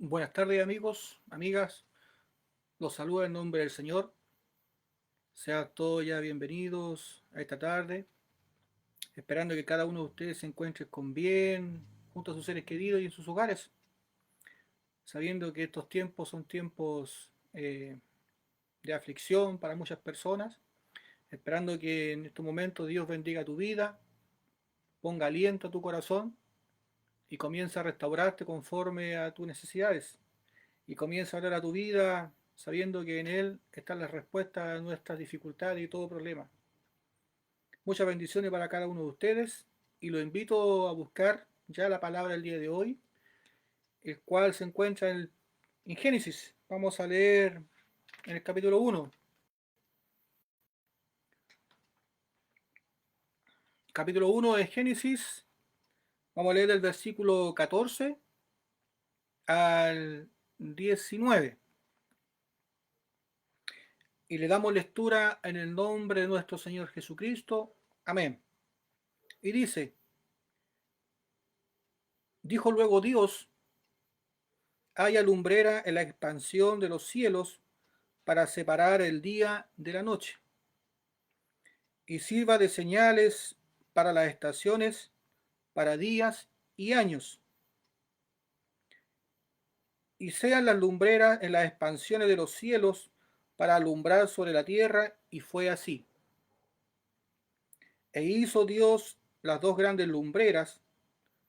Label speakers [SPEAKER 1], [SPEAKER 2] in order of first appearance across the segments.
[SPEAKER 1] Buenas tardes amigos, amigas, los saludo en nombre del Señor. Sean todos ya bienvenidos a esta tarde, esperando que cada uno de ustedes se encuentre con bien, junto a sus seres queridos y en sus hogares, sabiendo que estos tiempos son tiempos de aflicción para muchas personas, esperando que en estos momentos Dios bendiga tu vida, ponga aliento a tu corazón y comience a restaurarte conforme a tus necesidades. Y comienza a hablar a tu vida sabiendo que en Él están las respuestas a nuestras dificultades y todo problema. Muchas bendiciones para cada uno de ustedes y los invito a buscar ya la palabra del día de hoy, el cual se encuentra en Génesis. Vamos a leer en el capítulo 1. Capítulo 1 de Génesis. Vamos a leer del versículo 14 al 19. Y le damos lectura en el nombre de nuestro Señor Jesucristo. Amén. Y dice: dijo luego Dios: haya lumbrera en la expansión de los cielos para separar el día de la noche, y sirva de señales para las estaciones, para días y años, y sean las lumbreras en las expansiones de los cielos para alumbrar sobre la tierra, y fue así. E hizo Dios las dos grandes lumbreras,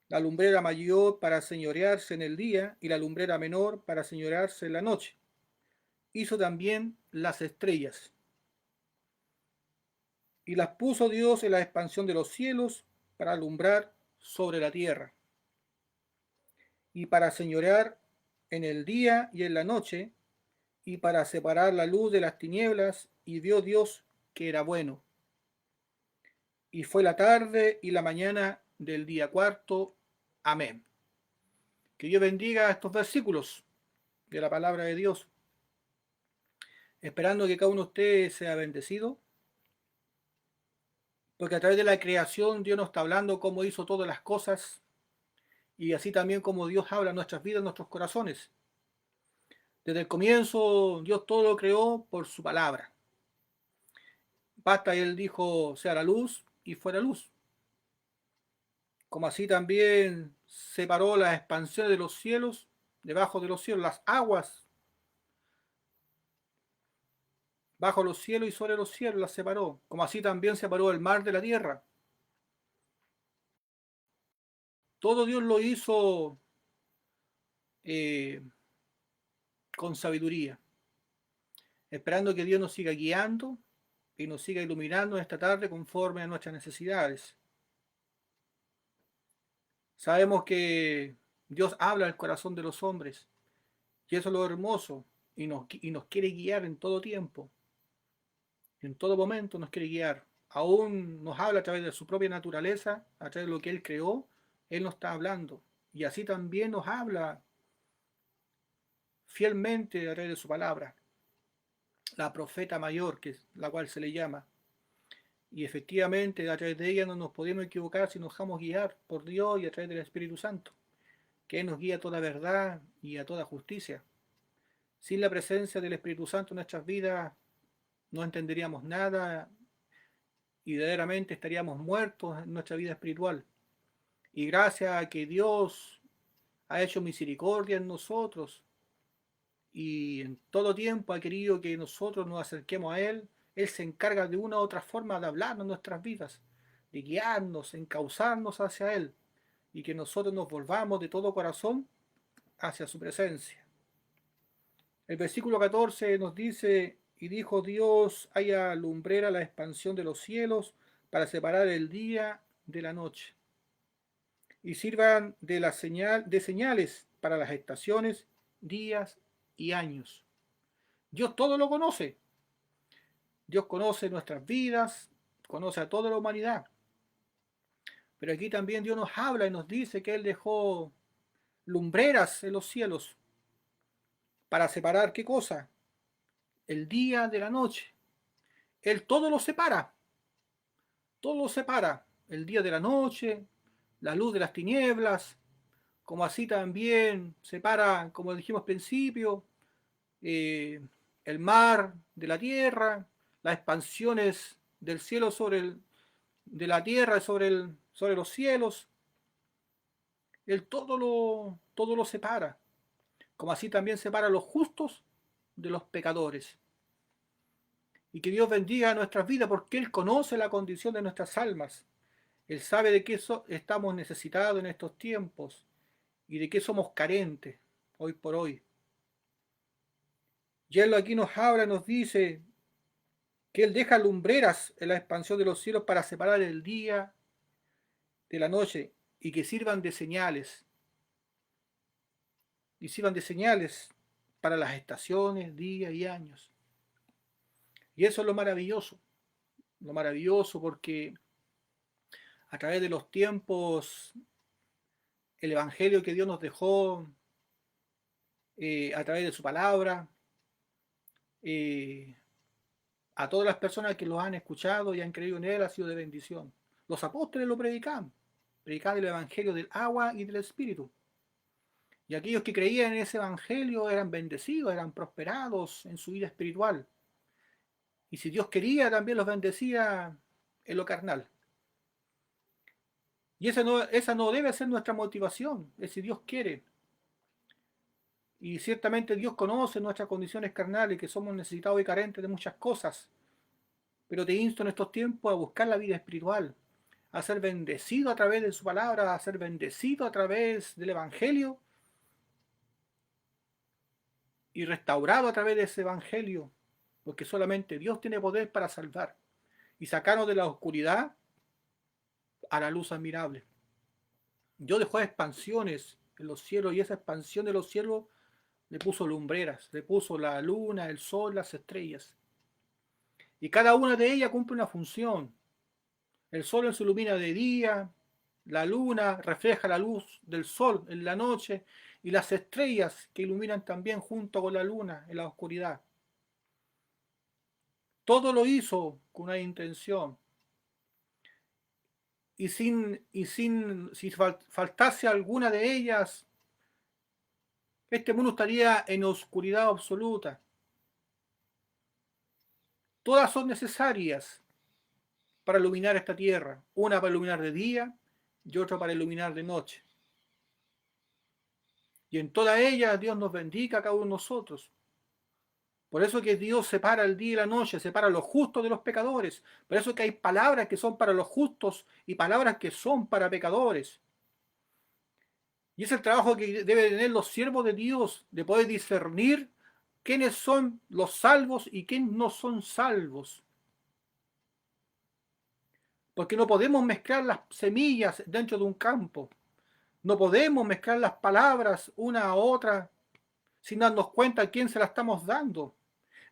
[SPEAKER 1] la lumbrera mayor para señorearse en el día y la lumbrera menor para señorearse en la noche. Hizo también las estrellas. Y las puso Dios en la expansión de los cielos para alumbrar sobre la tierra, y para señorear en el día y en la noche, y para separar la luz de las tinieblas, y vio Dios que era bueno. Y fue la tarde y la mañana del día cuarto. Amén. Que Dios bendiga estos versículos de la palabra de Dios, esperando que cada uno de ustedes sea bendecido, porque a través de la creación Dios nos está hablando cómo hizo todas las cosas, y así también como Dios habla en nuestras vidas, en nuestros corazones. Desde el comienzo Dios todo lo creó por su palabra. Basta, Él dijo sea la luz y fue la luz. Como así también separó las expansiones de los cielos, debajo de los cielos, las aguas bajo los cielos y sobre los cielos las separó. Como así también separó el mar de la tierra. Todo Dios lo hizo eh, con sabiduría, esperando que Dios nos siga guiando y nos siga iluminando esta tarde conforme a nuestras necesidades. Sabemos que Dios habla al corazón de los hombres, y eso es lo hermoso, y nos quiere guiar en todo tiempo, en todo momento nos quiere guiar. Aún nos habla a través de su propia naturaleza, a través de lo que Él creó, Él nos está hablando. Y así también nos habla fielmente a través de su palabra, la profeta mayor, que es la cual se le llama. Y efectivamente a través de ella no nos podemos equivocar si nos dejamos guiar por Dios y a través del Espíritu Santo, que Él nos guía a toda verdad y a toda justicia. Sin la presencia del Espíritu Santo en nuestras vidas no entenderíamos nada y verdaderamente estaríamos muertos en nuestra vida espiritual. Y gracias a que Dios ha hecho misericordia en nosotros y en todo tiempo ha querido que nosotros nos acerquemos a Él, Él se encarga de una u otra forma de hablarnos en nuestras vidas, de guiarnos, encauzarnos hacia Él, y que nosotros nos volvamos de todo corazón hacia su presencia. El versículo 14 nos dice: y dijo Dios, haya lumbrera la expansión de los cielos para separar el día de la noche, y sirvan de señales para las estaciones, días y años. Dios todo lo conoce. Dios conoce nuestras vidas, conoce a toda la humanidad. Pero aquí también Dios nos habla y nos dice que Él dejó lumbreras en los cielos para separar, ¿qué cosa? El día de la noche. Él todo lo separa. El día de la noche, la luz de las tinieblas, como así también separa, como dijimos al principio, el mar de la tierra, las expansiones del cielo de la tierra sobre los cielos. Él todo lo separa, como así también separa a los justos de los pecadores. Y que Dios bendiga nuestras vidas porque Él conoce la condición de nuestras almas. Él sabe de qué estamos necesitados en estos tiempos y de qué somos carentes hoy por hoy. Y Él aquí nos habla, nos dice que Él deja lumbreras en la expansión de los cielos para separar el día de la noche y que sirvan de señales. Y sirvan de señales para las estaciones, días y años. Y eso es lo maravilloso porque a través de los tiempos, el Evangelio que Dios nos dejó, a través de su palabra, eh, a todas las personas que lo han escuchado y han creído en Él ha sido de bendición. Los apóstoles lo predicaban el Evangelio del agua y del Espíritu. Y aquellos que creían en ese Evangelio eran bendecidos, eran prosperados en su vida espiritual. Y si Dios quería, también los bendecía en lo carnal. Y esa no debe ser nuestra motivación, es si Dios quiere. Y ciertamente Dios conoce nuestras condiciones carnales, que somos necesitados y carentes de muchas cosas. Pero te insto en estos tiempos a buscar la vida espiritual, a ser bendecido a través de su palabra, a ser bendecido a través del Evangelio y restaurado a través de ese Evangelio, porque solamente Dios tiene poder para salvar y sacarnos de la oscuridad a la luz admirable. Dios dejó expansiones en los cielos y esa expansión de los cielos le puso lumbreras, le puso la luna, el sol, las estrellas. Y cada una de ellas cumple una función. El sol se ilumina de día, la luna refleja la luz del sol en la noche y las estrellas que iluminan también junto con la luna en la oscuridad. Todo lo hizo con una intención. Si faltase alguna de ellas, este mundo estaría en oscuridad absoluta. Todas son necesarias para iluminar esta tierra. Una para iluminar de día y otra para iluminar de noche. Y en todas ellas Dios nos bendiga a cada uno de nosotros. Por eso que Dios separa el día y la noche, separa los justos de los pecadores. Por eso que hay palabras que son para los justos y palabras que son para pecadores. Y es el trabajo que deben tener los siervos de Dios, de poder discernir quiénes son los salvos y quiénes no son salvos. Porque no podemos mezclar las semillas dentro de un campo. No podemos mezclar las palabras una a otra sin darnos cuenta a quién se las estamos dando.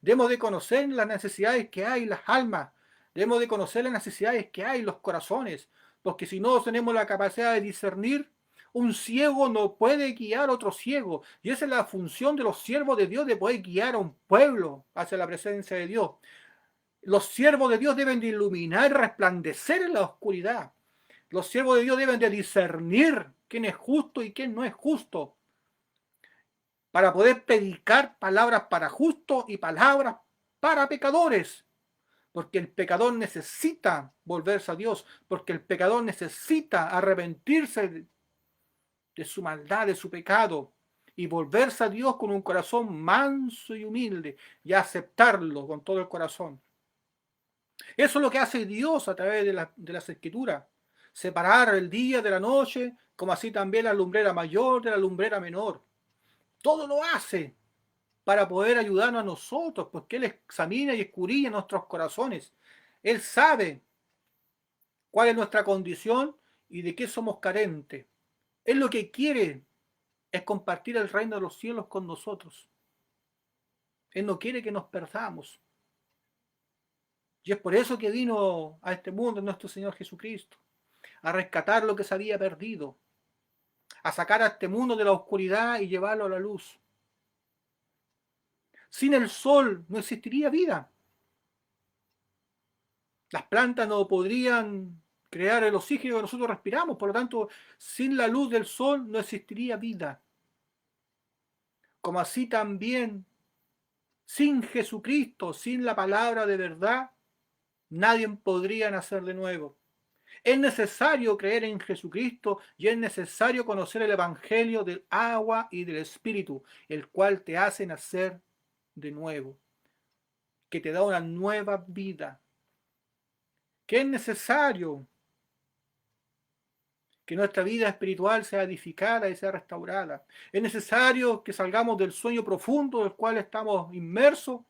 [SPEAKER 1] Debemos de conocer las necesidades que hay en las almas. Debemos de conocer las necesidades que hay en los corazones. Porque si no tenemos la capacidad de discernir, un ciego no puede guiar a otro ciego. Y esa es la función de los siervos de Dios, de poder guiar a un pueblo hacia la presencia de Dios. Los siervos de Dios deben de iluminar y resplandecer en la oscuridad. Los siervos de Dios deben de discernir quién es justo y quién no es justo, para poder predicar palabras para justos y palabras para pecadores. Porque el pecador necesita volverse a Dios, porque el pecador necesita arrepentirse de su maldad, de su pecado, y volverse a Dios con un corazón manso y humilde, y aceptarlo con todo el corazón. Eso es lo que hace Dios a través de las Escrituras. Separar el día de la noche, como así también la lumbrera mayor de la lumbrera menor. Todo lo hace para poder ayudarnos a nosotros, porque Él examina y escudriña nuestros corazones. Él sabe cuál es nuestra condición y de qué somos carentes. Él lo que quiere es compartir el reino de los cielos con nosotros. Él no quiere que nos perdamos. Y es por eso que vino a este mundo nuestro Señor Jesucristo, a rescatar lo que se había perdido, a sacar a este mundo de la oscuridad y llevarlo a la luz. Sin el sol no existiría vida. Las plantas no podrían crear el oxígeno que nosotros respiramos. Por lo tanto, sin la luz del sol no existiría vida. Como así también, sin Jesucristo, sin la palabra de verdad, nadie podría nacer de nuevo. Es necesario creer en Jesucristo y es necesario conocer el Evangelio del agua y del Espíritu, el cual te hace nacer de nuevo, que te da una nueva vida. Que es necesario que nuestra vida espiritual sea edificada y sea restaurada. Es necesario que salgamos del sueño profundo del cual estamos inmersos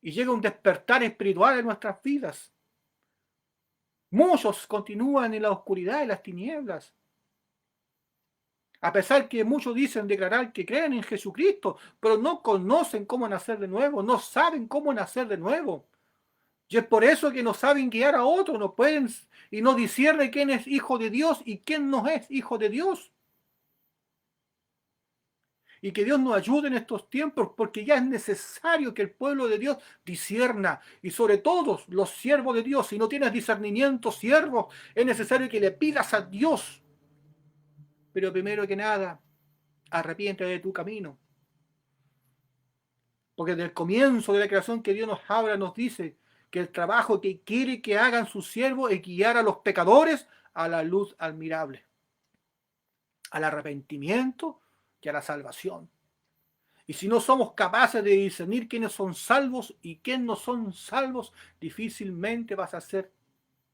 [SPEAKER 1] y llegue un despertar espiritual en nuestras vidas. Muchos continúan en la oscuridad y las tinieblas. A pesar que muchos dicen declarar que creen en Jesucristo, pero no conocen cómo nacer de nuevo, no saben cómo nacer de nuevo. Y es por eso que no saben guiar a otros, no pueden y no disciernen quién es hijo de Dios y quién no es hijo de Dios. Y que Dios nos ayude en estos tiempos, porque ya es necesario que el pueblo de Dios discierna. Y sobre todo los siervos de Dios, si no tienes discernimiento, siervo, es necesario que le pidas a Dios. Pero primero que nada, arrepiéntete de tu camino. Porque desde el comienzo de la creación que Dios nos habla, nos dice que el trabajo que quiere que hagan sus siervos es guiar a los pecadores a la luz admirable, al arrepentimiento y a la salvación. Y si no somos capaces de discernir quiénes son salvos y quiénes no son salvos, difícilmente vas a hacer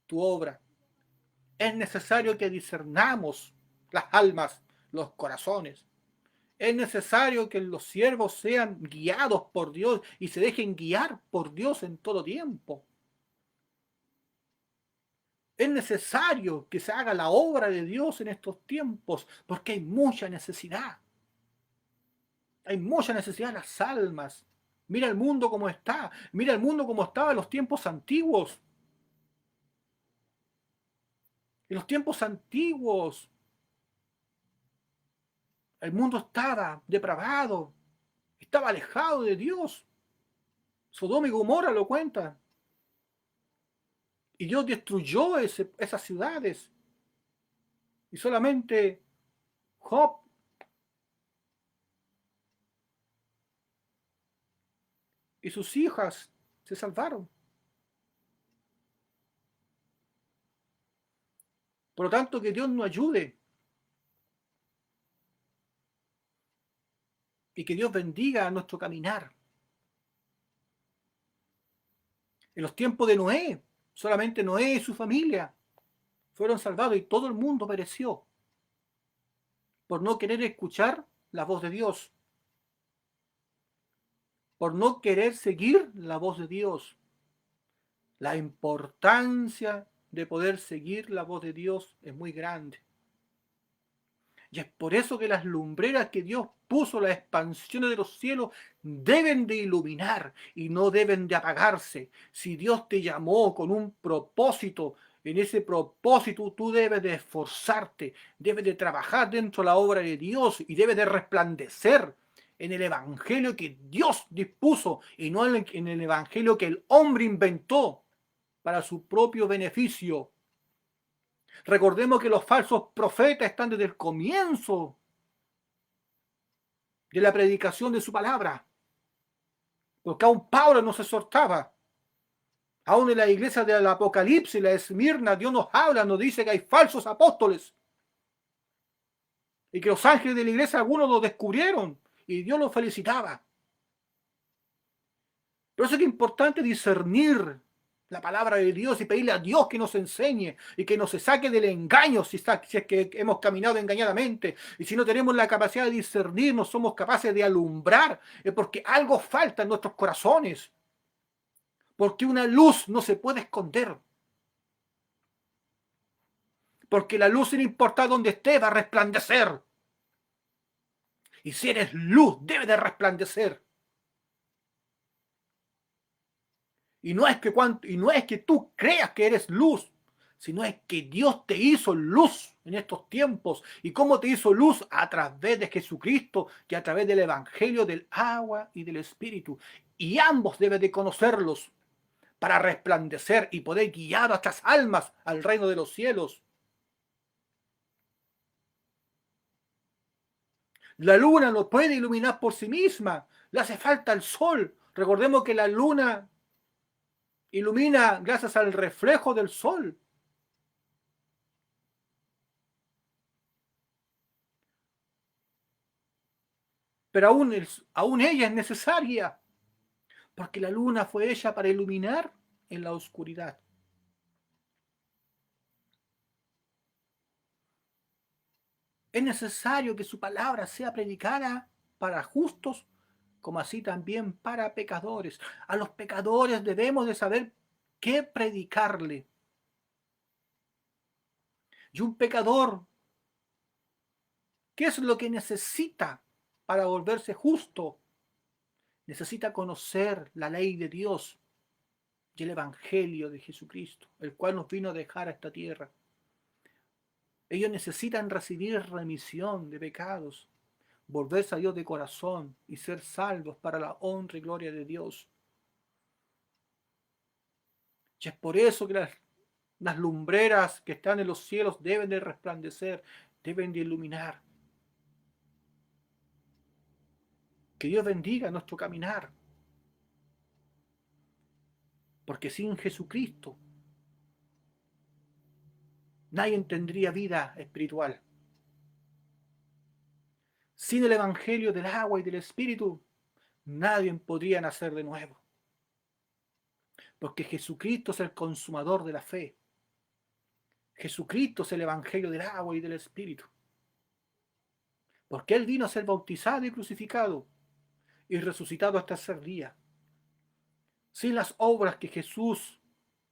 [SPEAKER 1] tu obra. Es necesario que discernamos las almas, los corazones. Es necesario que los siervos sean guiados por Dios y se dejen guiar por Dios en todo tiempo. Es necesario que se haga la obra de Dios en estos tiempos, porque hay mucha necesidad. Hay mucha necesidad de las almas. Mira el mundo como está. Mira el mundo como estaba en los tiempos antiguos. En los tiempos antiguos, el mundo estaba depravado, estaba alejado de Dios. Sodoma y Gomorra lo cuentan. Y Dios destruyó esas ciudades. Y solamente Job y sus hijas se salvaron. Por lo tanto, que Dios nos ayude. Y que Dios bendiga a nuestro caminar. En los tiempos de Noé, solamente Noé y su familia fueron salvados y todo el mundo pereció por no querer escuchar la voz de Dios, por no querer seguir la voz de Dios. La importancia de poder seguir la voz de Dios es muy grande. Y es por eso que las lumbreras que Dios puso, las expansiones de los cielos, deben de iluminar y no deben de apagarse. Si Dios te llamó con un propósito, en ese propósito tú debes de esforzarte, debes de trabajar dentro de la obra de Dios y debes de resplandecer en el evangelio que Dios dispuso y no en el evangelio que el hombre inventó para su propio beneficio. Recordemos que los falsos profetas están desde el comienzo de la predicación de su palabra. Porque aún Pablo no se exhortaba. Aún en la iglesia del Apocalipsis, la de Esmirna, Dios nos habla, nos dice que hay falsos apóstoles. Y que los ángeles de la iglesia algunos los descubrieron. Y Dios los felicitaba. Por eso es que es importante discernir la palabra de Dios y pedirle a Dios que nos enseñe y que nos saque del engaño si es que hemos caminado engañadamente. Y si no tenemos la capacidad de discernir, no somos capaces de alumbrar, es porque algo falta en nuestros corazones. Porque una luz no se puede esconder. Porque la luz, sin importar dónde esté, va a resplandecer. Y si eres luz, debe de resplandecer. Y no es que tú creas que eres luz, sino es que Dios te hizo luz en estos tiempos. ¿Y cómo te hizo luz? A través de Jesucristo y a través del Evangelio del agua y del Espíritu. Y ambos debes de conocerlos para resplandecer y poder guiar a nuestras almas al reino de los cielos. La luna no puede iluminar por sí misma, le hace falta el sol. Recordemos que la luna ilumina gracias al reflejo del sol. Pero aún ella es necesaria, porque la luna fue hecha para iluminar en la oscuridad. Es necesario que su palabra sea predicada para justos, como así también para pecadores. A los pecadores debemos de saber qué predicarle. Y un pecador, ¿qué es lo que necesita para volverse justo? Necesita conocer la ley de Dios y el Evangelio de Jesucristo, el cual nos vino a dejar a esta tierra. Ellos necesitan recibir remisión de pecados, volverse a Dios de corazón y ser salvos para la honra y gloria de Dios. Y es por eso que las lumbreras que están en los cielos deben de resplandecer, deben de iluminar. Que Dios bendiga nuestro caminar. Porque sin Jesucristo nadie tendría vida espiritual. Sin el Evangelio del agua y del Espíritu, nadie podría nacer de nuevo. Porque Jesucristo es el consumador de la fe. Jesucristo es el Evangelio del agua y del Espíritu. Porque Él vino a ser bautizado y crucificado y resucitado hasta el tercer día. Sin las obras que Jesús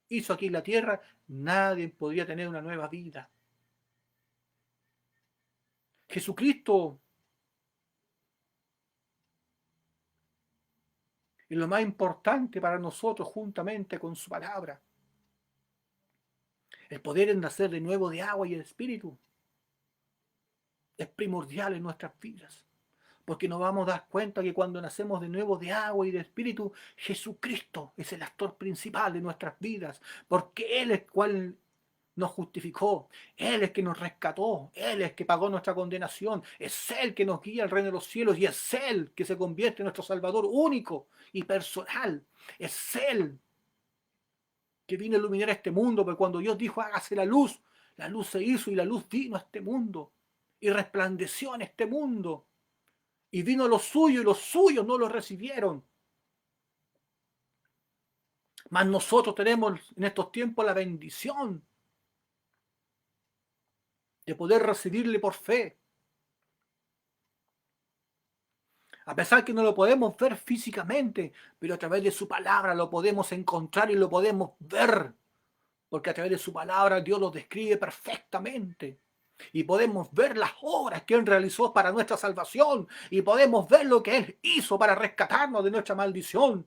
[SPEAKER 1] hizo aquí en la tierra, nadie podría tener una nueva vida. Jesucristo es lo más importante para nosotros juntamente con su palabra. El poder nacer de nuevo de agua y el Espíritu es primordial en nuestras vidas. Porque nos vamos a dar cuenta que cuando nacemos de nuevo de agua y de Espíritu, Jesucristo es el actor principal de nuestras vidas. Porque Él es cual nos justificó, Él es que nos rescató, Él es que pagó nuestra condenación, es Él que nos guía al reino de los cielos y es Él que se convierte en nuestro Salvador único y personal. Es Él que vino a iluminar este mundo, porque cuando Dios dijo hágase la luz se hizo y la luz vino a este mundo y resplandeció en este mundo. Y vino lo suyo y los suyos no lo recibieron. Mas nosotros tenemos en estos tiempos la bendición de poder recibirle por fe. A pesar que no lo podemos ver físicamente, pero a través de su palabra lo podemos encontrar y lo podemos ver. Porque a través de su palabra Dios lo describe perfectamente. Y podemos ver las obras que Él realizó para nuestra salvación. Y podemos ver lo que Él hizo para rescatarnos de nuestra maldición.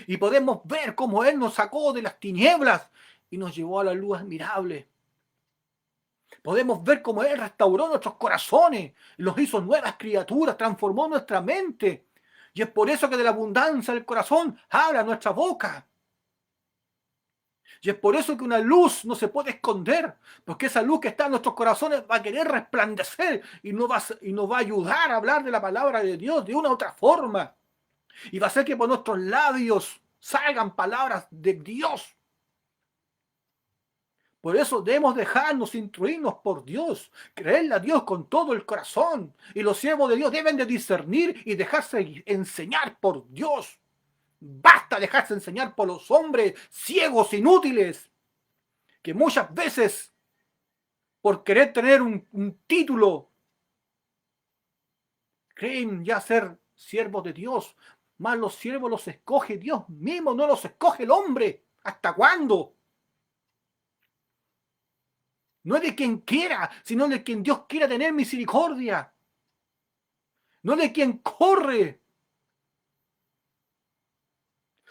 [SPEAKER 1] Y podemos ver cómo Él nos sacó de las tinieblas y nos llevó a la luz admirable. Podemos ver cómo Él restauró nuestros corazones, los hizo nuevas criaturas, transformó nuestra mente. Y es por eso que de la abundancia del corazón habla nuestra boca. Y es por eso que una luz no se puede esconder, porque esa luz que está en nuestros corazones va a querer resplandecer y nos va a ayudar a hablar de la palabra de Dios de una u otra forma. Y va a hacer que por nuestros labios salgan palabras de Dios. Por eso debemos dejarnos instruirnos por Dios, creerle a Dios con todo el corazón. Y los siervos de Dios deben de discernir y dejarse enseñar por Dios. Basta dejarse enseñar por los hombres ciegos, inútiles, que muchas veces, por querer tener un título, creen ya ser siervos de Dios. Mas los siervos los escoge Dios mismo, no los escoge el hombre. ¿Hasta cuándo? No es de quien quiera, sino de quien Dios quiera tener misericordia. No de quien corre,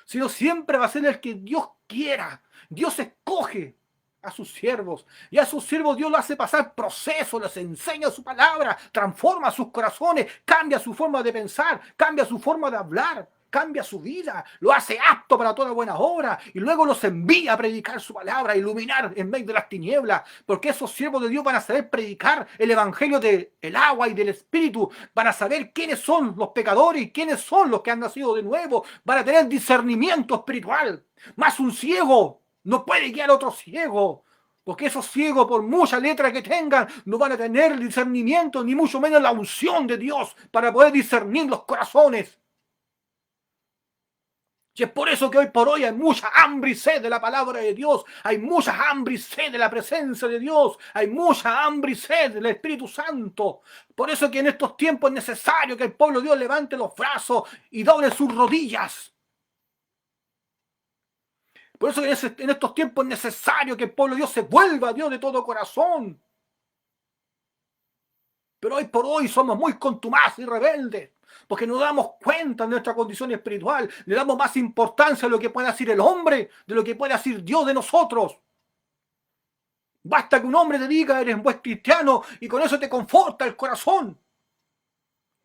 [SPEAKER 1] sino siempre va a ser el que Dios quiera. Dios escoge a sus siervos y a sus siervos Dios lo hace pasar procesos, les enseña su palabra, transforma sus corazones, cambia su forma de pensar, cambia su forma de hablar. cambia su vida, lo hace apto para toda buena obra y luego los envía a predicar su palabra, a iluminar en medio de las tinieblas, porque esos siervos de Dios van a saber predicar el evangelio del agua y del espíritu, van a saber quiénes son los pecadores y quiénes son los que han nacido de nuevo, van a tener discernimiento espiritual. Más un ciego no puede guiar a otro ciego. Porque esos ciegos, por mucha letra que tengan, no van a tener discernimiento, ni mucho menos la unción de Dios para poder discernir los corazones. Y es por eso que hoy por hoy hay mucha hambre y sed de la palabra de Dios, hay mucha hambre y sed de la presencia de Dios, hay mucha hambre y sed del Espíritu Santo. Por eso que en estos tiempos es necesario que el pueblo de Dios levante los brazos y doble sus rodillas. Por eso en estos tiempos es necesario que el pueblo de Dios se vuelva a Dios de todo corazón. Pero hoy por hoy somos muy contumaces y rebeldes, porque no damos cuenta de nuestra condición espiritual, le damos más importancia a lo que puede decir el hombre, de lo que puede decir Dios de nosotros. Basta que un hombre te diga, eres un buen cristiano, y con eso te conforta el corazón.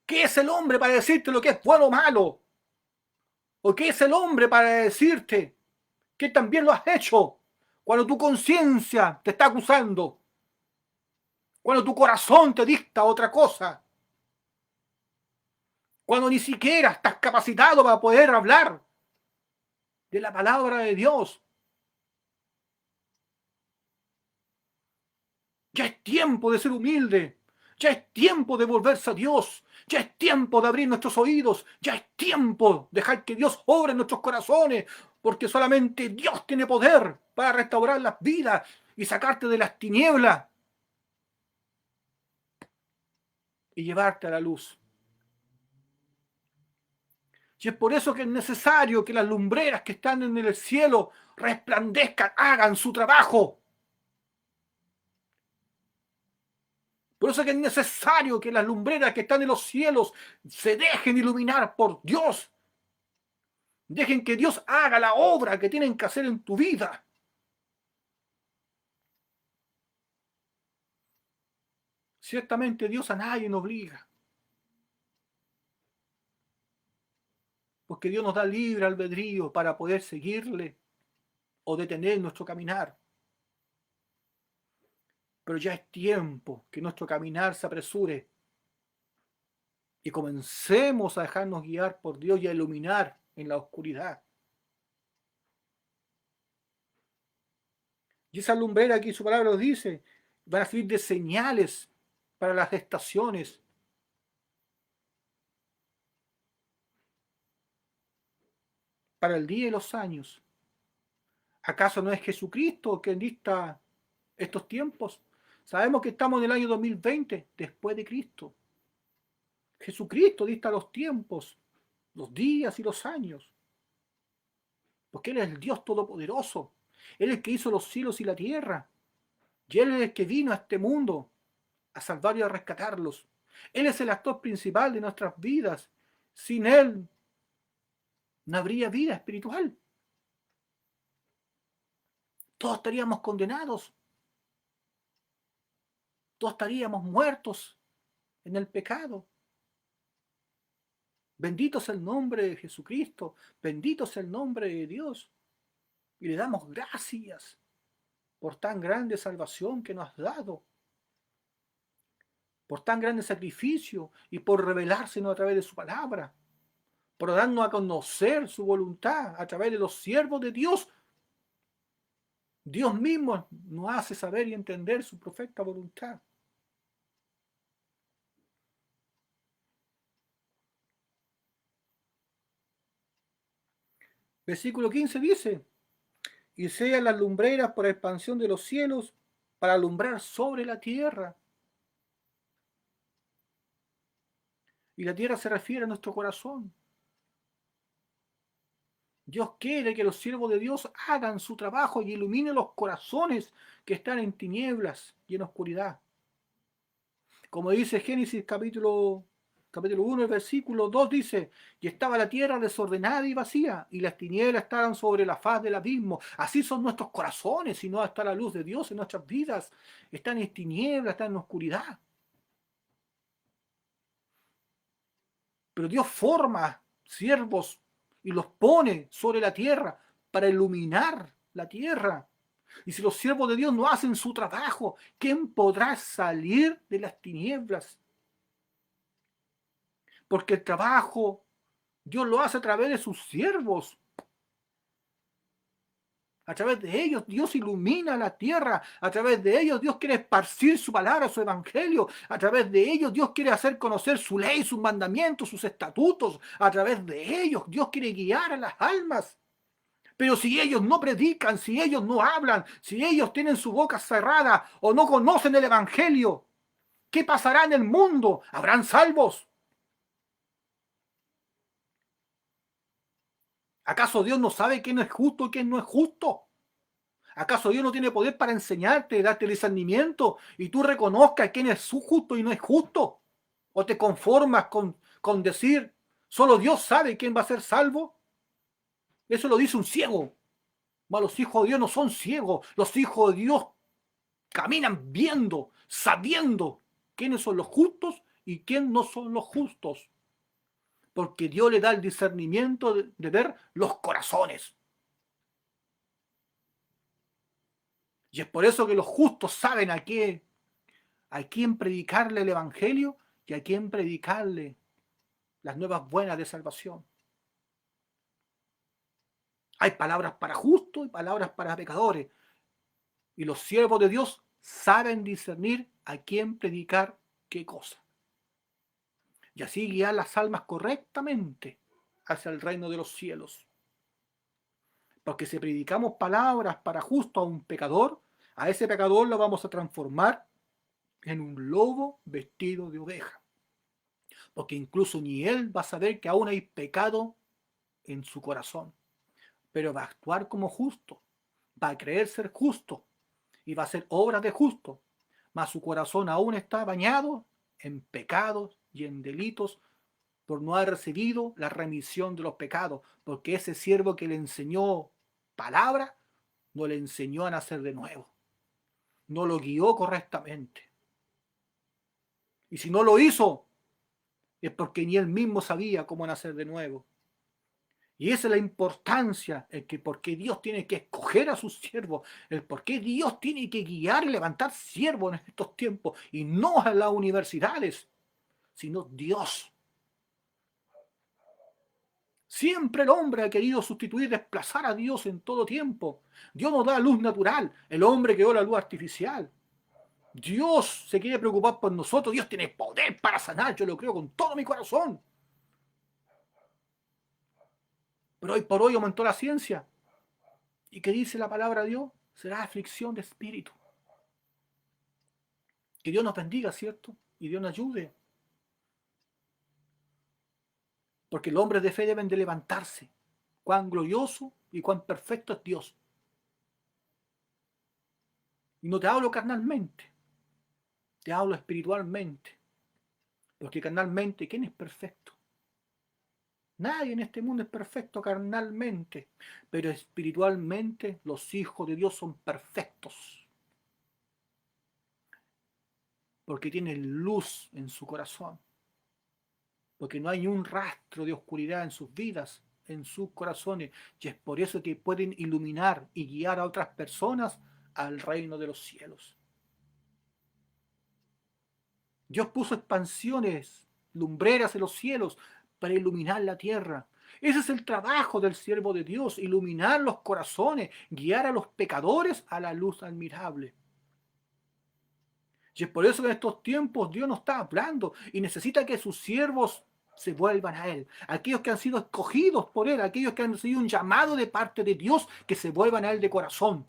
[SPEAKER 1] ¿Qué es el hombre para decirte lo que es bueno o malo? ¿O qué es el hombre para decirte que también lo has hecho cuando tu conciencia te está acusando? Cuando tu corazón te dicta otra cosa. Cuando ni siquiera estás capacitado para poder hablar de la palabra de Dios. Ya es tiempo de ser humilde. Ya es tiempo de volverse a Dios. Ya es tiempo de abrir nuestros oídos. Ya es tiempo de dejar que Dios obre en nuestros corazones. Porque solamente Dios tiene poder para restaurar las vidas y sacarte de las tinieblas y llevarte a la luz. Y es por eso que es necesario que las lumbreras que están en el cielo resplandezcan, hagan su trabajo. Por eso que es necesario que las lumbreras que están en los cielos se dejen iluminar por Dios. Dejen que Dios haga la obra que tienen que hacer en tu vida. Ciertamente Dios a nadie nos obliga. Porque Dios nos da libre albedrío para poder seguirle o detener nuestro caminar. Pero ya es tiempo que nuestro caminar se apresure y comencemos a dejarnos guiar por Dios y a iluminar en la oscuridad. Y esa lumbrera aquí su palabra nos dice, van a servir de señales para las estaciones. Para el día y los años. ¿Acaso no es Jesucristo quien dicta estos tiempos? Sabemos que estamos en el año 2020, después de Cristo. Jesucristo dicta los tiempos, los días y los años. Porque Él es el Dios Todopoderoso. Él es el que hizo los cielos y la tierra. Y Él es el que vino a este mundo a salvar y a rescatarlos. Él es el actor principal de nuestras vidas. Sin Él no habría vida espiritual. Todos estaríamos condenados. Todos estaríamos muertos en el pecado. Bendito es el nombre de Jesucristo. Bendito es el nombre de Dios. Y le damos gracias por tan grande salvación que nos has dado. Por tan grande sacrificio y por revelársenos a través de su palabra. Por darnos a conocer su voluntad a través de los siervos de Dios. Dios mismo nos hace saber y entender su perfecta voluntad. Versículo 15 dice, y sean las lumbreras por expansión de los cielos para alumbrar sobre la tierra. Y la tierra se refiere a nuestro corazón. Dios quiere que los siervos de Dios hagan su trabajo y iluminen los corazones que están en tinieblas y en oscuridad. Como dice Génesis capítulo 1, el versículo 2 dice, y estaba la tierra desordenada y vacía, y las tinieblas estaban sobre la faz del abismo. Así son nuestros corazones, si no está la luz de Dios en nuestras vidas. Están en tinieblas, están en oscuridad. Pero Dios forma siervos y los pone sobre la tierra para iluminar la tierra. Y si los siervos de Dios no hacen su trabajo, ¿quién podrá salir de las tinieblas? Porque el trabajo Dios lo hace a través de sus siervos. A través de ellos Dios ilumina la tierra. A través de ellos Dios quiere esparcir su palabra, su evangelio. A través de ellos Dios quiere hacer conocer su ley, sus mandamientos, sus estatutos. A través de ellos Dios quiere guiar a las almas. Pero si ellos no predican, si ellos no hablan, si ellos tienen su boca cerrada o no conocen el evangelio, ¿qué pasará en el mundo? ¿Habrán salvos? ¿Acaso Dios no sabe quién es justo y quién no es justo? ¿Acaso Dios no tiene poder para enseñarte, darte discernimiento y tú reconozcas quién es justo y no es justo? ¿O te conformas con decir, solo Dios sabe quién va a ser salvo? Eso lo dice un ciego. Mas los hijos de Dios no son ciegos. Los hijos de Dios caminan viendo, sabiendo quiénes son los justos y quiénes no son los justos. Porque Dios le da el discernimiento de ver los corazones. Y es por eso que los justos saben a quién predicarle el evangelio y a quién predicarle las nuevas buenas de salvación. Hay palabras para justos y palabras para pecadores. Y los siervos de Dios saben discernir a quién predicar qué cosa. Y así guiar las almas correctamente hacia el reino de los cielos. Porque si predicamos palabras para justo a un pecador, a ese pecador lo vamos a transformar en un lobo vestido de oveja. Porque incluso ni él va a saber que aún hay pecado en su corazón. Pero va a actuar como justo, va a creer ser justo y va a hacer obras de justo. Mas su corazón aún está bañado en pecados y en delitos por no haber recibido la remisión de los pecados. Porque ese siervo que le enseñó palabra, no le enseñó a nacer de nuevo. No lo guió correctamente. Y si no lo hizo, es porque ni él mismo sabía cómo nacer de nuevo. Y esa es la importancia, el que por qué Dios tiene que escoger a sus siervos, el por qué Dios tiene que guiar y levantar siervos en estos tiempos, y no a las universidades, sino Dios. Siempre el hombre ha querido sustituir, desplazar a Dios en todo tiempo. Dios nos da luz natural, el hombre quedó la luz artificial. Dios se quiere preocupar por nosotros, Dios tiene poder para sanar, yo lo creo con todo mi corazón. Pero hoy por hoy aumentó la ciencia. ¿Y qué dice la palabra de Dios? Será aflicción de espíritu. Que Dios nos bendiga, ¿cierto? Y Dios nos ayude. Porque los hombres de fe deben de levantarse. Cuán glorioso y cuán perfecto es Dios. Y no te hablo carnalmente. Te hablo espiritualmente. Porque carnalmente, ¿quién es perfecto? Nadie en este mundo es perfecto carnalmente, pero espiritualmente los hijos de Dios son perfectos. Porque tienen luz en su corazón. Porque no hay un rastro de oscuridad en sus vidas, en sus corazones. Y es por eso que pueden iluminar y guiar a otras personas al reino de los cielos. Dios puso expansiones, lumbreras en los cielos para iluminar la tierra. Ese es el trabajo del siervo de Dios, iluminar los corazones, guiar a los pecadores a la luz admirable. Y es por eso que en estos tiempos Dios nos está hablando y necesita que sus siervos se vuelvan a Él. Aquellos que han sido escogidos por Él, aquellos que han recibido un llamado de parte de Dios, que se vuelvan a Él de corazón.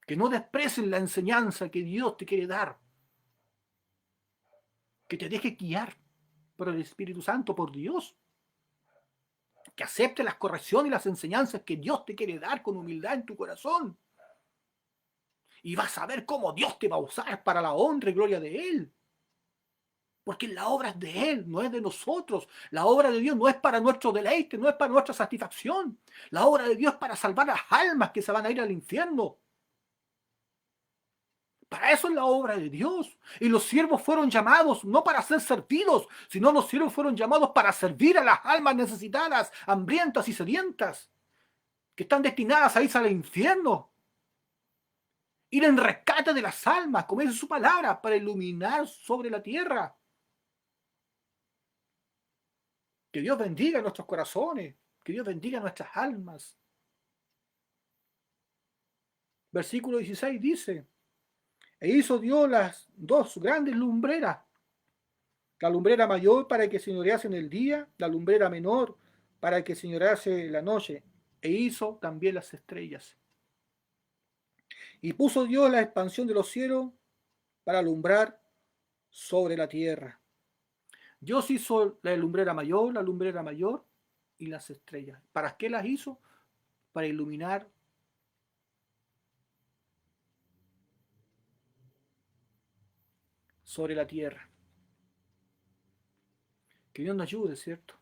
[SPEAKER 1] Que no desprecien la enseñanza que Dios te quiere dar. Que te deje guiar por el Espíritu Santo, por Dios. Que acepte las correcciones y las enseñanzas que Dios te quiere dar con humildad en tu corazón. Y vas a ver cómo Dios te va a usar para la honra y gloria de Él. Porque la obra es de Él, no es de nosotros. La obra de Dios no es para nuestro deleite, no es para nuestra satisfacción. La obra de Dios es para salvar las almas que se van a ir al infierno. Para eso es la obra de Dios. Y los siervos fueron llamados no para ser servidos, sino los siervos fueron llamados para servir a las almas necesitadas, hambrientas y sedientas, que están destinadas a irse al infierno. Ir en rescate de las almas, como dice su palabra, para iluminar sobre la tierra. Que Dios bendiga nuestros corazones, que Dios bendiga nuestras almas. Versículo 16 dice: e hizo Dios las dos grandes lumbreras, la lumbrera mayor para que señorease en el día, la lumbrera menor para que señorease la noche, e hizo también las estrellas. Y puso Dios la expansión de los cielos para alumbrar sobre la tierra. Dios hizo la lumbrera mayor y las estrellas. ¿Para qué las hizo? Para iluminar sobre la tierra. Que Dios nos ayude, ¿cierto?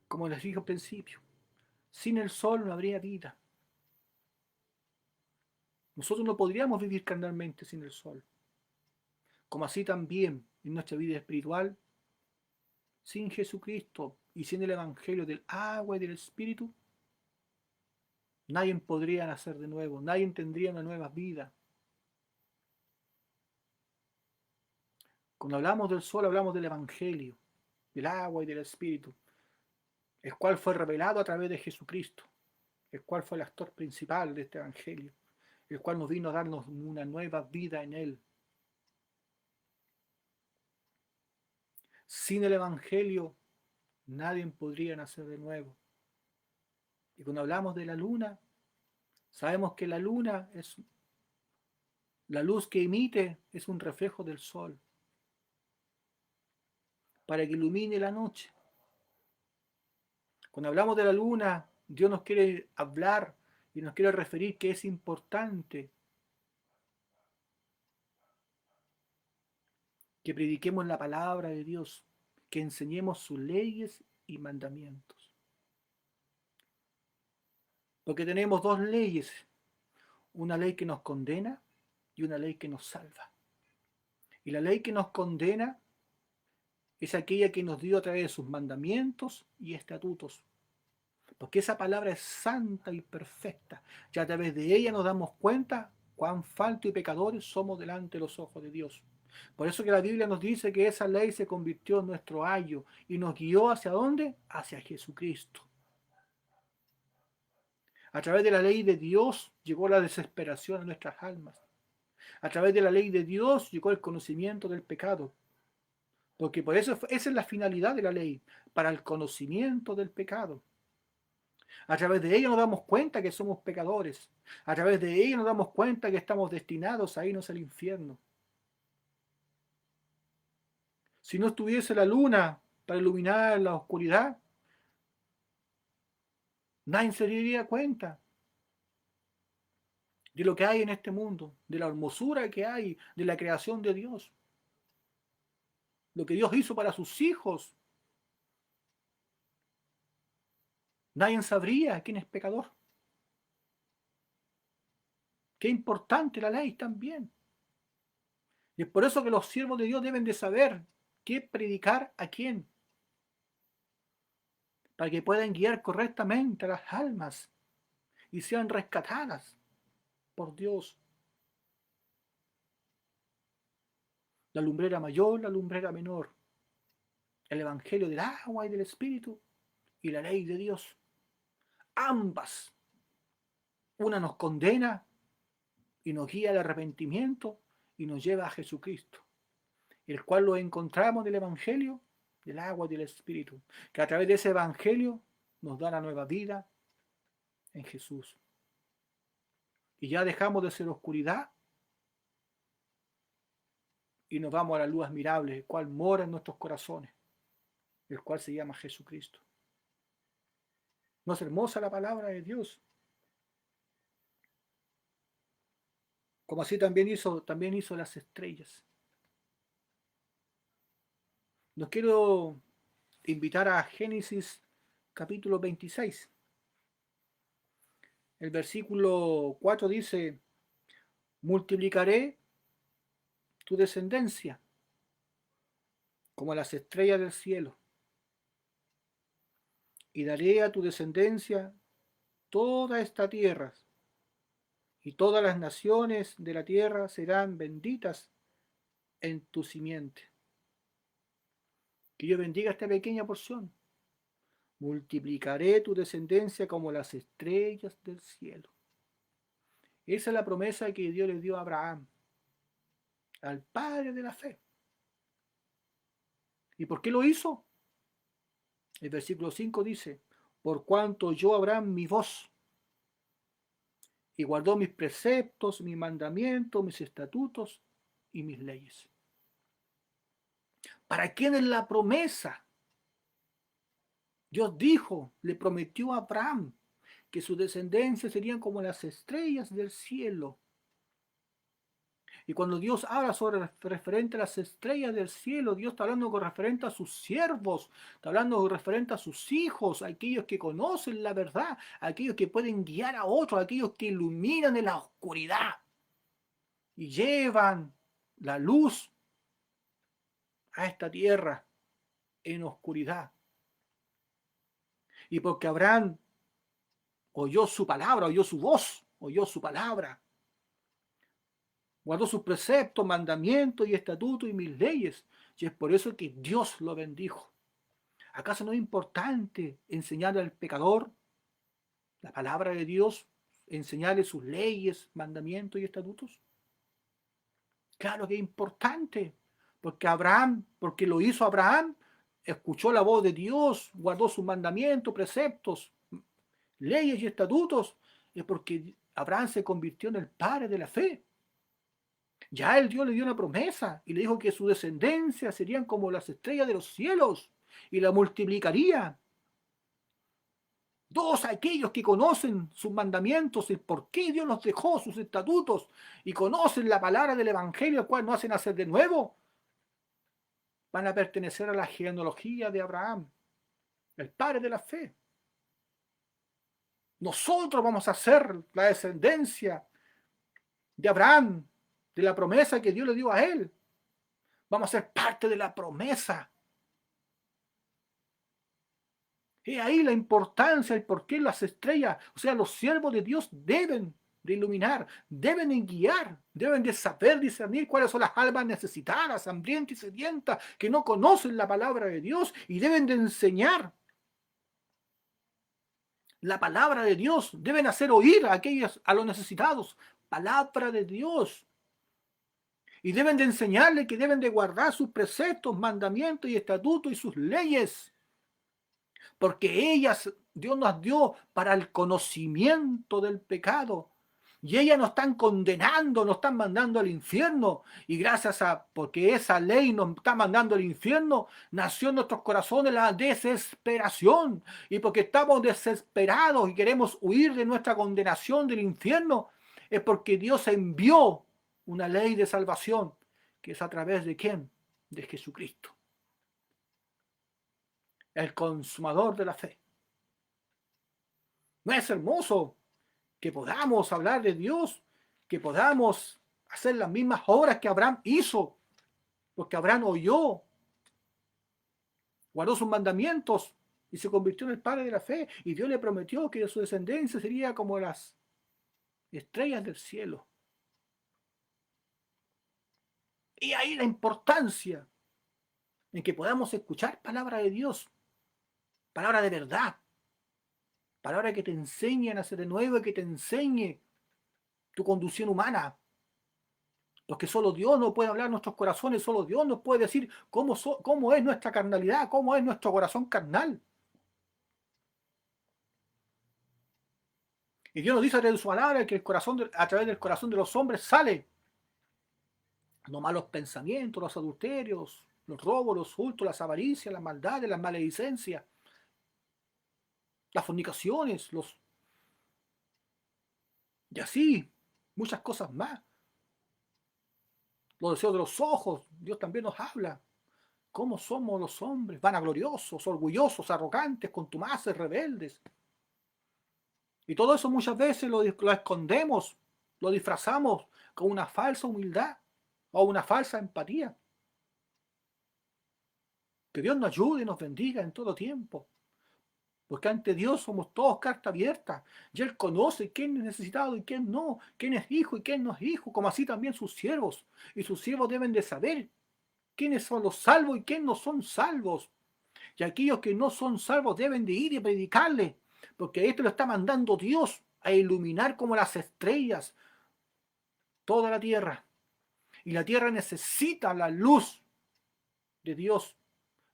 [SPEAKER 1] Como les dije al principio, sin el sol no habría vida. Nosotros no podríamos vivir carnalmente sin el sol. Como así también en nuestra vida espiritual, sin Jesucristo y sin el Evangelio del agua y del Espíritu, nadie podría nacer de nuevo, nadie tendría una nueva vida. Cuando hablamos del sol, hablamos del Evangelio, del agua y del Espíritu, el cual fue revelado a través de Jesucristo, el cual fue el actor principal de este Evangelio, el cual nos vino a darnos una nueva vida en Él. Sin el Evangelio, nadie podría nacer de nuevo. Y cuando hablamos de la luna, sabemos que la luna es la luz que emite, es un reflejo del sol, para que ilumine la noche. Cuando hablamos de la luna, Dios nos quiere hablar y nos quiere referir que es importante que prediquemos la palabra de Dios, que enseñemos sus leyes y mandamientos. Porque tenemos dos leyes, una ley que nos condena y una ley que nos salva. Y la ley que nos condena es aquella que nos dio a través de sus mandamientos y estatutos. Porque esa palabra es santa y perfecta. Y a través de ella nos damos cuenta cuán faltos y pecadores somos delante de los ojos de Dios. Por eso que la Biblia nos dice que esa ley se convirtió en nuestro ayo y nos guió ¿hacia dónde? Hacia Jesucristo. A través de la ley de Dios llegó la desesperación a nuestras almas. A través de la ley de Dios llegó el conocimiento del pecado. Porque por eso esa es la finalidad de la ley, para el conocimiento del pecado. A través de ella nos damos cuenta que somos pecadores. A través de ella nos damos cuenta que estamos destinados a irnos al infierno. Si no estuviese la luna para iluminar la oscuridad, nadie se daría cuenta de lo que hay en este mundo, de la hermosura que hay, de la creación de Dios. Lo que Dios hizo para sus hijos. Nadie sabría quién es pecador. Qué importante la ley también. Y es por eso que los siervos de Dios deben de saber qué predicar a quién, para que puedan guiar correctamente a las almas y sean rescatadas por Dios. La lumbrera mayor, la lumbrera menor, el evangelio del agua y del espíritu y la ley de Dios. Ambas. Una nos condena y nos guía al arrepentimiento y nos lleva a Jesucristo, el cual lo encontramos en el evangelio del agua y del espíritu, que a través de ese evangelio nos da la nueva vida en Jesús. Y ya dejamos de ser oscuridad y nos vamos a la luz admirable, el cual mora en nuestros corazones, el cual se llama Jesucristo. ¿No es hermosa la palabra de Dios? Como así también hizo las estrellas. Los quiero invitar a Génesis capítulo 26. El versículo 4 dice, multiplicaré tu descendencia como las estrellas del cielo, y daré a tu descendencia toda esta tierra, y todas las naciones de la tierra serán benditas en tu simiente. Que yo bendiga esta pequeña porción. Multiplicaré tu descendencia como las estrellas del cielo. Esa es la promesa que Dios le dio a Abraham, al padre de la fe. ¿Y por qué lo hizo? El versículo 5 dice, por cuanto oyó Abraham mi voz y guardó mis preceptos, mis mandamientos, mis estatutos y mis leyes. ¿Para quién es la promesa? Dios dijo, le prometió a Abraham que su descendencia serían como las estrellas del cielo. Y cuando Dios habla sobre referente a las estrellas del cielo, Dios está hablando con referente a sus siervos, está hablando con referente a sus hijos, a aquellos que conocen la verdad, a aquellos que pueden guiar a otros, a aquellos que iluminan en la oscuridad y llevan la luz a esta tierra en oscuridad. Y porque Abraham oyó su palabra, oyó su voz, oyó su palabra, guardó sus preceptos, mandamientos y estatutos y mis leyes. Y es por eso que Dios lo bendijo. ¿Acaso no es importante enseñarle al pecador la palabra de Dios, enseñarle sus leyes, mandamientos y estatutos? Claro que es importante, porque lo hizo Abraham, escuchó la voz de Dios, guardó sus mandamientos, preceptos, leyes y estatutos, es porque Abraham se convirtió en el padre de la fe. Ya el Dios le dio una promesa y le dijo que su descendencia serían como las estrellas de los cielos y la multiplicaría. Todos aquellos que conocen sus mandamientos, el por qué Dios los dejó, sus estatutos, y conocen la palabra del Evangelio, el cual no hacen nacer de nuevo, van a pertenecer a la genealogía de Abraham, el padre de la fe. Nosotros vamos a ser la descendencia de Abraham, de la promesa que Dios le dio a él. Vamos a ser parte de la promesa. Y ahí la importancia, el por qué las estrellas, o sea, los siervos de Dios deben de iluminar, deben de guiar, deben de saber discernir cuáles son las almas necesitadas, hambrientas y sedientas, que no conocen la palabra de Dios y deben de enseñar la palabra de Dios, deben hacer oír a aquellos, a los necesitados, palabra de Dios. Y deben de enseñarle que deben de guardar sus preceptos, mandamientos y estatutos y sus leyes. Porque ellas, Dios nos dio para el conocimiento del pecado. Y ellas nos están condenando, nos están mandando al infierno. Y porque esa ley nos está mandando al infierno, nació en nuestros corazones la desesperación. Y porque estamos desesperados y queremos huir de nuestra condenación del infierno, es porque Dios envió una ley de salvación, que es a través de ¿quién? De Jesucristo, el consumador de la fe. ¿No es hermoso que podamos hablar de Dios, que podamos hacer las mismas obras que Abraham hizo? Porque Abraham oyó, guardó sus mandamientos y se convirtió en el padre de la fe, y Dios le prometió que su descendencia sería como las estrellas del cielo. Y ahí la importancia en que podamos escuchar palabra de Dios, palabra de verdad, palabra que te enseñe a nacer de nuevo, que te enseñe tu conducción humana. Porque solo Dios nos puede hablar en nuestros corazones, solo Dios nos puede decir cómo es nuestra carnalidad, cómo es nuestro corazón carnal. Y Dios nos dice a través de su palabra que a través del corazón de los hombres sale los malos pensamientos, los adulterios, los robos, los hurtos, las avaricias, las maldades, las maledicencias, las fornicaciones, y así, muchas cosas más. Los deseos de los ojos, Dios también nos habla. ¿Cómo somos los hombres? Vanagloriosos, orgullosos, arrogantes, contumaces, rebeldes. Y todo eso muchas veces lo escondemos, lo disfrazamos con una falsa humildad o una falsa empatía. Que Dios nos ayude y nos bendiga en todo tiempo. Porque ante Dios somos todos carta abierta. Y Él conoce quién es necesitado y quién no, quién es hijo y quién no es hijo, como así también sus siervos. Y sus siervos deben de saber quiénes son los salvos y quiénes no son salvos. Y aquellos que no son salvos deben de ir y predicarle, porque esto lo está mandando Dios a iluminar como las estrellas toda la tierra. Y la tierra necesita la luz de Dios.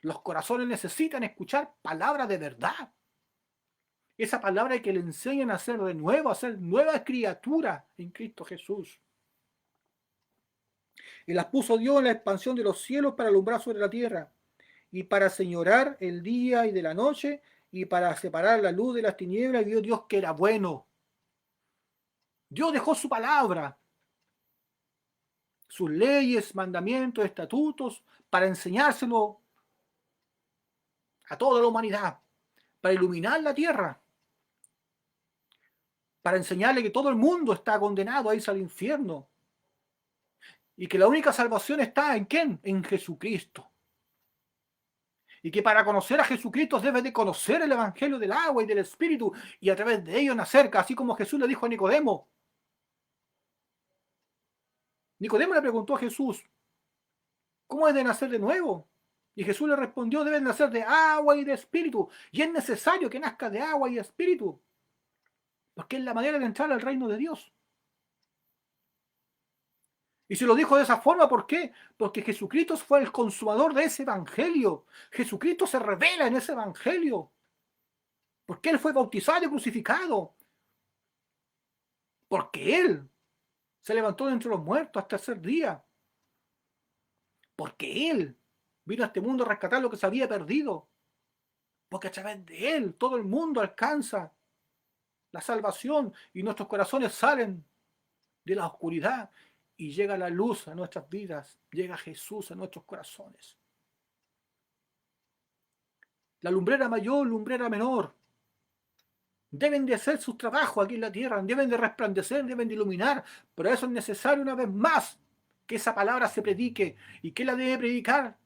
[SPEAKER 1] Los corazones necesitan escuchar palabras de verdad. Esa palabra que le enseñan a ser de nuevo, a ser nueva criatura en Cristo Jesús. Y las puso Dios en la expansión de los cielos para alumbrar sobre la tierra, y para señorar el día y de la noche, y para separar la luz de las tinieblas, y vio Dios que era bueno. Dios dejó su palabra, sus leyes, mandamientos, estatutos, para enseñárselo a toda la humanidad, para iluminar la tierra, para enseñarle que todo el mundo está condenado a irse al infierno, y que la única salvación está ¿en quién? En Jesucristo. Y que para conocer a Jesucristo debe de conocer el Evangelio del agua y del Espíritu, y a través de ello nacer, así como Jesús le dijo a Nicodemo. Nicodemo le preguntó a Jesús, ¿cómo es de nacer de nuevo? Y Jesús le respondió, deben nacer de agua y de Espíritu. Y es necesario que nazca de agua y Espíritu, porque es la manera de entrar al reino de Dios. Y se lo dijo de esa forma, ¿por qué? Porque Jesucristo fue el consumador de ese evangelio. Jesucristo se revela en ese evangelio. Porque Él fue bautizado y crucificado. Porque Él se levantó de entre los muertos hasta el tercer día. Porque Él vino a este mundo a rescatar lo que se había perdido. Porque a través de Él todo el mundo alcanza la salvación y nuestros corazones salen de la oscuridad y llega la luz a nuestras vidas, llega Jesús a nuestros corazones. La lumbrera mayor, lumbrera menor, deben de hacer sus trabajos aquí en la tierra, deben de resplandecer, deben de iluminar, pero eso es necesario una vez más que esa palabra se predique. ¿Y qué la debe predicar?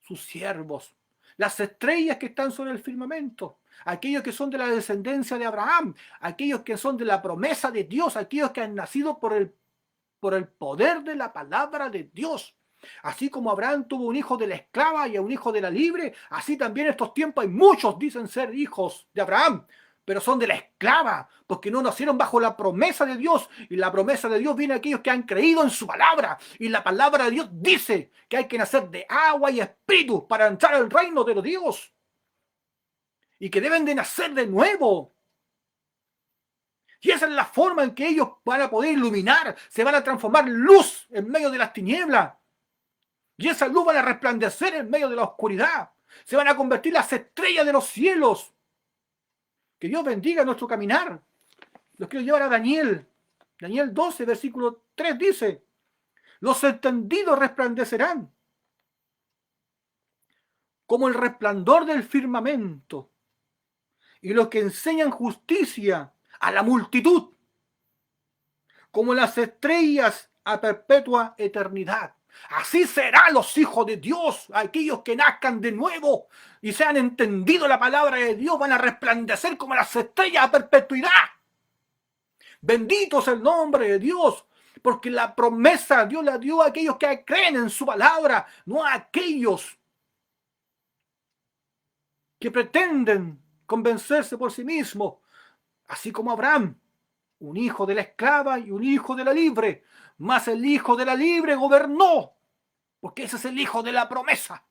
[SPEAKER 1] Sus siervos, las estrellas que están sobre el firmamento, aquellos que son de la descendencia de Abraham, aquellos que son de la promesa de Dios, aquellos que han nacido por el poder de la palabra de Dios. Así como Abraham tuvo un hijo de la esclava y un hijo de la libre, así también en estos tiempos hay muchos dicen ser hijos de Abraham, pero son de la esclava, porque no nacieron bajo la promesa de Dios. Y la promesa de Dios viene a aquellos que han creído en su palabra. Y la palabra de Dios dice que hay que nacer de agua y espíritu para entrar al reino de los Dios. Y que deben de nacer de nuevo. Y esa es la forma en que ellos van a poder iluminar, se van a transformar luz en medio de las tinieblas. Y esa luz va a resplandecer en medio de la oscuridad. Se van a convertir las estrellas de los cielos. Que Dios bendiga nuestro caminar. Los quiero llevar a Daniel. Daniel 12, versículo 3 dice, los entendidos resplandecerán como el resplandor del firmamento. Y los que enseñan justicia a la multitud, como las estrellas a perpetua eternidad. Así serán los hijos de Dios, aquellos que nazcan de nuevo y se han entendido la palabra de Dios, van a resplandecer como las estrellas a perpetuidad. Bendito es el nombre de Dios, porque la promesa Dios la dio a aquellos que creen en su palabra, no a aquellos que pretenden convencerse por sí mismos, así como Abraham, un hijo de la esclava y un hijo de la libre, mas el hijo de la libre gobernó, porque ese es el hijo de la promesa.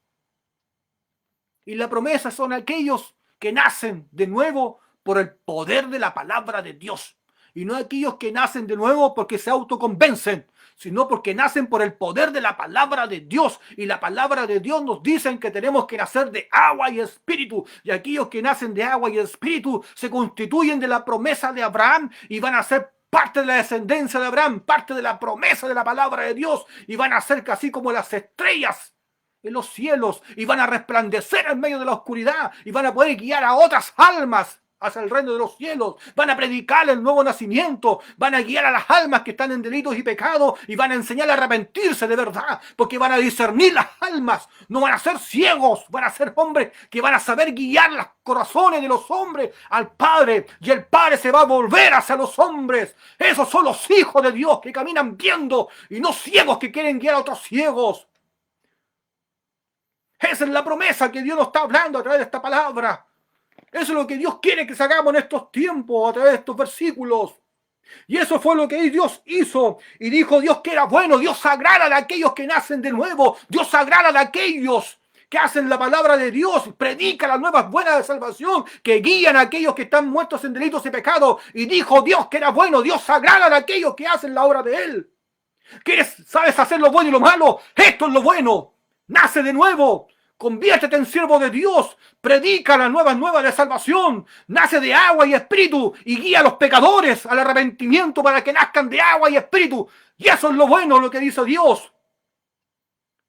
[SPEAKER 1] Y la promesa son aquellos que nacen de nuevo por el poder de la palabra de Dios. Y no aquellos que nacen de nuevo porque se autoconvencen, sino porque nacen por el poder de la palabra de Dios. Y la palabra de Dios nos dice que tenemos que nacer de agua y espíritu. Y aquellos que nacen de agua y espíritu se constituyen de la promesa de Abraham y van a ser parte de la descendencia de Abraham, parte de la promesa de la palabra de Dios. Y van a ser casi como las estrellas en los cielos y van a resplandecer en medio de la oscuridad y van a poder guiar a otras almas hacia el reino de los cielos, van a predicar el nuevo nacimiento, van a guiar a las almas que están en delitos y pecados y van a enseñar a arrepentirse de verdad, porque van a discernir las almas, no van a ser ciegos, van a ser hombres que van a saber guiar los corazones de los hombres al Padre, y el Padre se va a volver hacia los hombres. Esos son los hijos de Dios que caminan viendo y no ciegos que quieren guiar a otros ciegos. Esa es la promesa que Dios nos está hablando a través de esta palabra. Eso es lo que Dios quiere que hagamos en estos tiempos a través de estos versículos. Y eso fue lo que Dios hizo. Y dijo Dios que era bueno. Dios agrada de aquellos que nacen de nuevo. Dios agrada de aquellos que hacen la palabra de Dios. Predican las nuevas buenas de salvación. Que guían a aquellos que están muertos en delitos y pecados. Y dijo Dios que era bueno. Dios agrada de aquellos que hacen la obra de Él. ¿Sabes hacer lo bueno y lo malo? Esto es lo bueno. Nace de nuevo. Conviértete en siervo de Dios. Predica las nuevas de salvación. Nace de agua y espíritu. Y guía a los pecadores al arrepentimiento para que nazcan de agua y espíritu. Y eso es lo bueno, lo que dice Dios.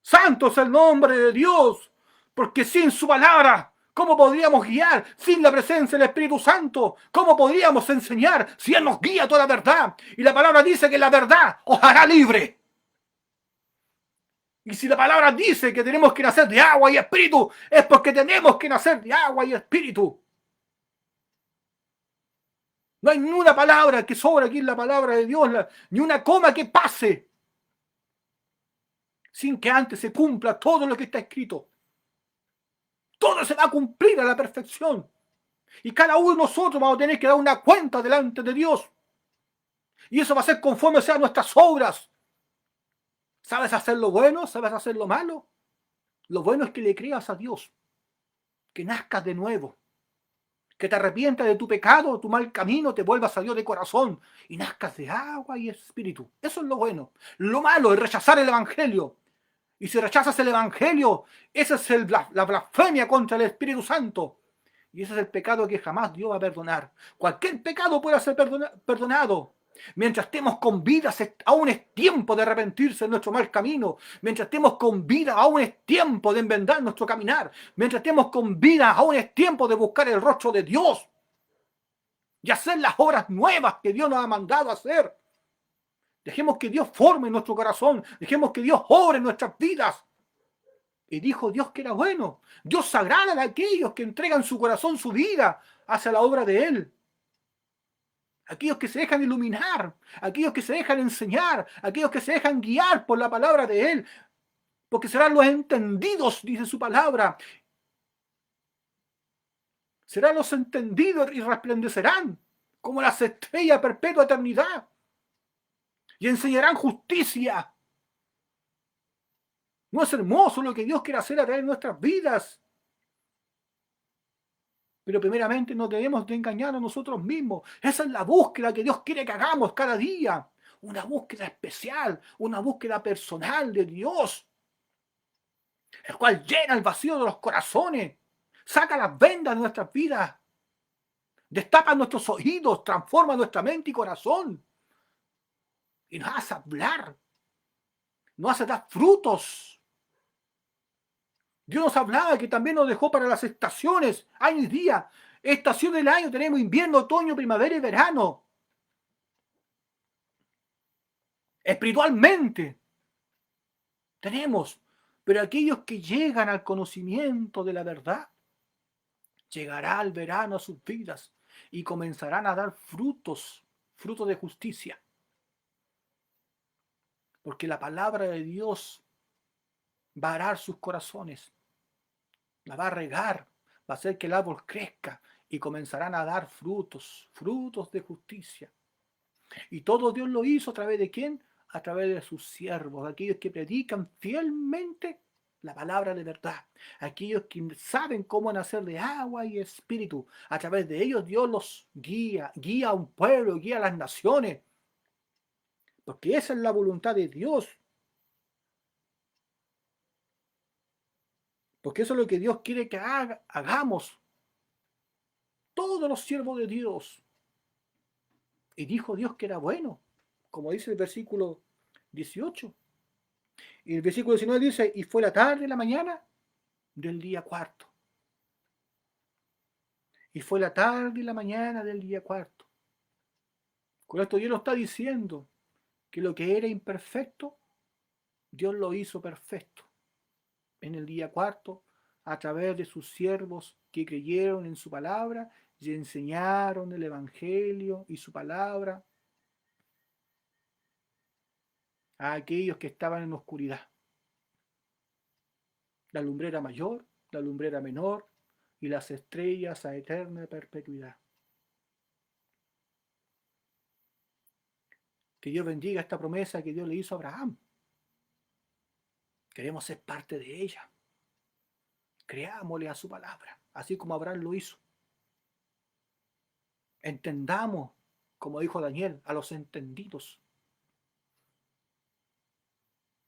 [SPEAKER 1] Santo es el nombre de Dios. Porque sin su palabra, ¿cómo podríamos guiar? Sin la presencia del Espíritu Santo, ¿cómo podríamos enseñar si Él nos guía a toda la verdad? Y la palabra dice que la verdad os hará libre. Y si la palabra dice que tenemos que nacer de agua y espíritu, es porque tenemos que nacer de agua y espíritu. No hay ni una palabra que sobra aquí en la palabra de Dios, ni una coma que pase sin que antes se cumpla todo lo que está escrito. Todo se va a cumplir a la perfección. Y cada uno de nosotros vamos a tener que dar una cuenta delante de Dios. Y eso va a ser conforme sean nuestras obras. ¿Sabes hacer lo bueno? ¿Sabes hacer lo malo? Lo bueno es que le creas a Dios. Que nazcas de nuevo. Que te arrepientas de tu pecado, tu mal camino, te vuelvas a Dios de corazón. Y nazcas de agua y espíritu. Eso es lo bueno. Lo malo es rechazar el Evangelio. Y si rechazas el Evangelio, esa es la blasfemia contra el Espíritu Santo. Y ese es el pecado que jamás Dios va a perdonar. Cualquier pecado puede ser perdonado. Mientras estemos con vida, aún es tiempo de arrepentirse de nuestro mal camino. Mientras estemos con vida, aún es tiempo de enmendar nuestro caminar. Mientras estemos con vida, aún es tiempo de buscar el rostro de Dios. Y hacer las obras nuevas que Dios nos ha mandado a hacer. Dejemos que Dios forme nuestro corazón. Dejemos que Dios obre en nuestras vidas. Y dijo Dios que era bueno. Dios se agrada de aquellos que entregan su corazón, su vida hacia la obra de Él. Aquellos que se dejan iluminar, aquellos que se dejan enseñar, aquellos que se dejan guiar por la palabra de Él, porque serán los entendidos, dice su palabra. Serán los entendidos y resplandecerán como las estrellas a perpetua eternidad. Y enseñarán justicia. ¿No es hermoso lo que Dios quiere hacer a través de nuestras vidas? Pero primeramente no debemos de engañar a nosotros mismos. Esa es la búsqueda que Dios quiere que hagamos cada día. Una búsqueda especial, una búsqueda personal de Dios, el cual llena el vacío de los corazones, saca las vendas de nuestras vidas, destapa nuestros oídos, transforma nuestra mente y corazón y nos hace hablar, nos hace dar frutos. Dios nos hablaba que también nos dejó para las estaciones, año y día. Estación del año tenemos invierno, otoño, primavera y verano. Espiritualmente tenemos, pero aquellos que llegan al conocimiento de la verdad, llegará el verano a sus vidas y comenzarán a dar frutos, frutos de justicia. Porque la palabra de Dios va a arar sus corazones, la va a regar, va a hacer que el árbol crezca y comenzarán a dar frutos, frutos de justicia. Y todo Dios lo hizo a través de ¿quién? A través de sus siervos, aquellos que predican fielmente la palabra de verdad, aquellos que saben cómo nacer de agua y espíritu. A través de ellos Dios los guía, guía a un pueblo, guía a las naciones, porque esa es la voluntad de Dios. Porque eso es lo que Dios quiere que hagamos. Todos los siervos de Dios. Y dijo Dios que era bueno, como dice el versículo 18. Y el versículo 19 dice, y fue la tarde, la mañana del día cuarto. Y fue la tarde y la mañana del día cuarto. Con esto Dios nos está diciendo que lo que era imperfecto, Dios lo hizo perfecto en el día cuarto a través de sus siervos que creyeron en su palabra y enseñaron el Evangelio y su palabra a aquellos que estaban en oscuridad. La lumbrera mayor, la lumbrera menor y las estrellas a eterna perpetuidad. Que Dios bendiga esta promesa que Dios le hizo a Abraham. Queremos ser parte de ella. Creámosle a su palabra, así como Abraham lo hizo. Entendamos, como dijo Daniel, a los entendidos.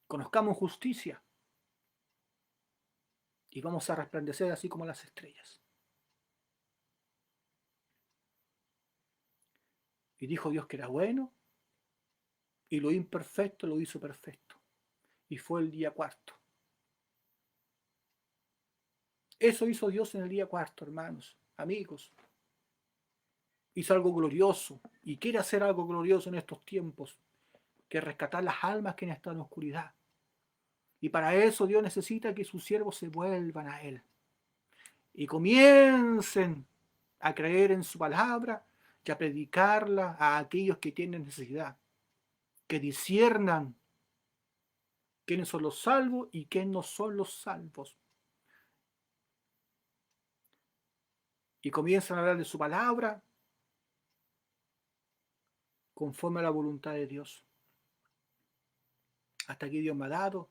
[SPEAKER 1] Conozcamos justicia y vamos a resplandecer así como las estrellas. Y dijo Dios que era bueno y lo imperfecto lo hizo perfecto. Y fue el día cuarto. Eso hizo Dios en el día cuarto, hermanos, amigos. Hizo algo glorioso y quiere hacer algo glorioso en estos tiempos, que es rescatar las almas que están en oscuridad. Y para eso Dios necesita que sus siervos se vuelvan a Él y comiencen a creer en su palabra y a predicarla a aquellos que tienen necesidad, que disciernan quiénes son los salvos y quiénes no son los salvos. Y comienzan a hablar de su palabra conforme a la voluntad de Dios. Hasta aquí Dios me ha dado.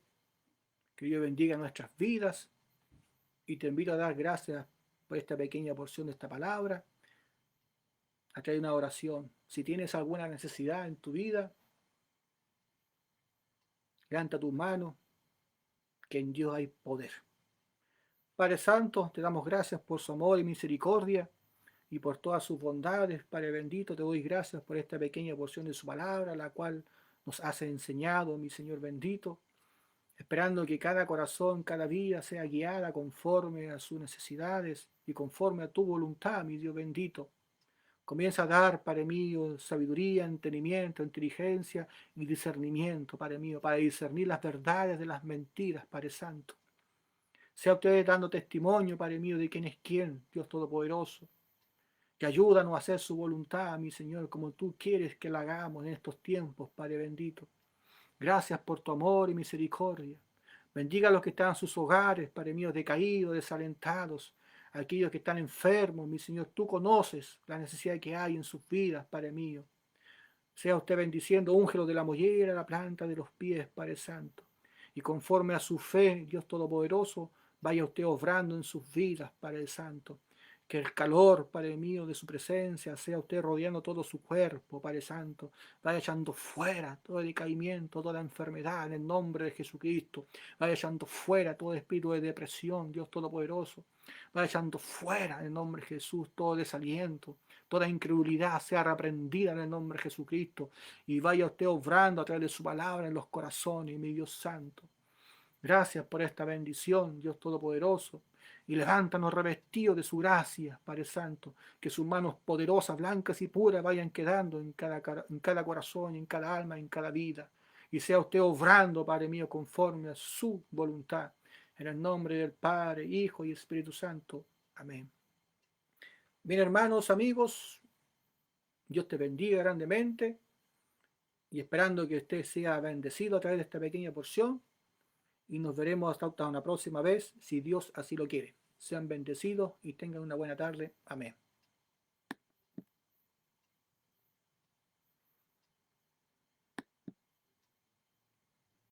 [SPEAKER 1] Que Dios bendiga nuestras vidas. Y te invito a dar gracias por esta pequeña porción de esta palabra. A traer una oración. Si tienes alguna necesidad en tu vida, levanta tus manos, que en Dios hay poder. Padre Santo, te damos gracias por su amor y misericordia y por todas sus bondades. Padre bendito, te doy gracias por esta pequeña porción de su palabra, la cual nos has enseñado, mi Señor bendito, esperando que cada corazón, cada vida sea guiada conforme a sus necesidades y conforme a tu voluntad, mi Dios bendito. Comienza a dar, Padre mío, sabiduría, entendimiento, inteligencia y discernimiento, Padre mío, para discernir las verdades de las mentiras, Padre Santo. Sea usted dando testimonio, Padre mío, de quién es quién, Dios Todopoderoso. Que ayúdanos a hacer su voluntad, mi Señor, como tú quieres que la hagamos en estos tiempos, Padre bendito. Gracias por tu amor y misericordia. Bendiga a los que están en sus hogares, Padre mío, decaídos, desalentados, aquellos que están enfermos, mi Señor, tú conoces la necesidad que hay en sus vidas, Padre mío. Sea usted bendiciendo, úngelo de la mollera a la planta de los pies, Padre Santo. Y conforme a su fe, Dios Todopoderoso, vaya usted obrando en sus vidas, Padre Santo. Que el calor, Padre mío, de su presencia sea usted rodeando todo su cuerpo, Padre Santo. Vaya echando fuera todo decaimiento, toda enfermedad en el nombre de Jesucristo. Vaya echando fuera todo espíritu de depresión, Dios Todopoderoso. Vaya echando fuera en el nombre de Jesús todo desaliento, toda incredulidad sea reprendida en el nombre de Jesucristo. Y vaya usted obrando a través de su palabra en los corazones, mi Dios Santo. Gracias por esta bendición, Dios Todopoderoso. Y levántanos revestidos de su gracia, Padre Santo, que sus manos poderosas, blancas y puras vayan quedando en cada corazón, en cada alma, en cada vida. Y sea usted obrando, Padre mío, conforme a su voluntad. En el nombre del Padre, Hijo y Espíritu Santo. Amén. Bien, hermanos, amigos, Dios te bendiga grandemente y esperando que usted sea bendecido a través de esta pequeña porción. Y nos veremos hasta una próxima vez, si Dios así lo quiere. Sean bendecidos y tengan una buena tarde. Amén.